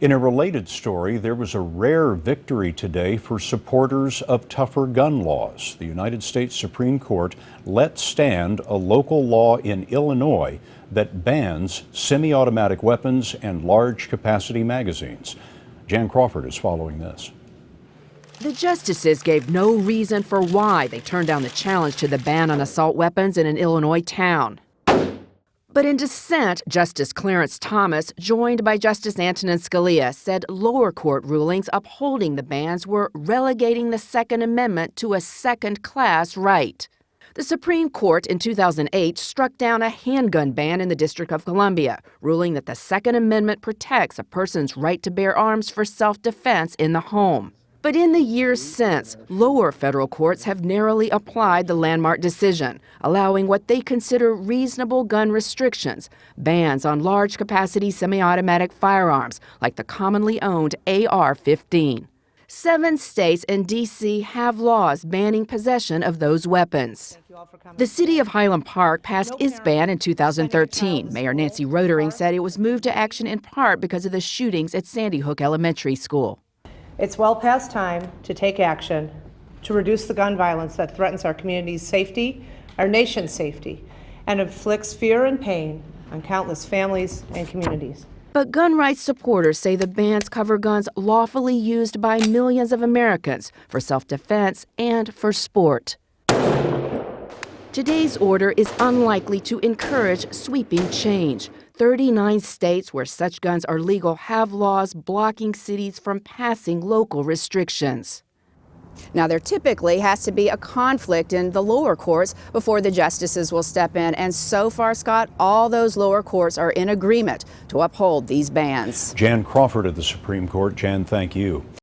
In a related story, there was a rare victory today for supporters of tougher gun laws. The United States Supreme Court let stand a local law in Illinois that bans semi-automatic weapons and large-capacity magazines. Jan Crawford is following this. The justices gave no reason for why they turned down the challenge to the ban on assault weapons in an Illinois town. But in dissent, Justice Clarence Thomas, joined by Justice Antonin Scalia, said lower court rulings upholding the bans were relegating the Second Amendment to a second-class right. The Supreme Court in 2008 struck down a handgun ban in the District of Columbia, ruling that the Second Amendment protects a person's right to bear arms for self-defense in the home. But in the years since, lower federal courts have narrowly applied the landmark decision, allowing what they consider reasonable gun restrictions, bans on large-capacity semi-automatic firearms like the commonly owned AR-15. 7 states and D.C. have laws banning possession of those weapons. The city of Highland Park passed its ban in 2013. Mayor Nancy Rotering said it was moved to action in part because of the shootings at Sandy Hook Elementary School. It's well past time to take action to reduce the gun violence that threatens our community's safety, our nation's safety, and inflicts fear and pain on countless families and communities. But gun rights supporters say the bans cover guns lawfully used by millions of Americans for self-defense and for sport. Today's order is unlikely to encourage sweeping change. 39 states where such guns are legal have laws blocking cities from passing local restrictions. Now, there typically has to be a conflict in the lower courts before the justices will step in. And so far, Scott, all those lower courts are in agreement to uphold these bans. Jan Crawford of the Supreme Court. Jan, thank you.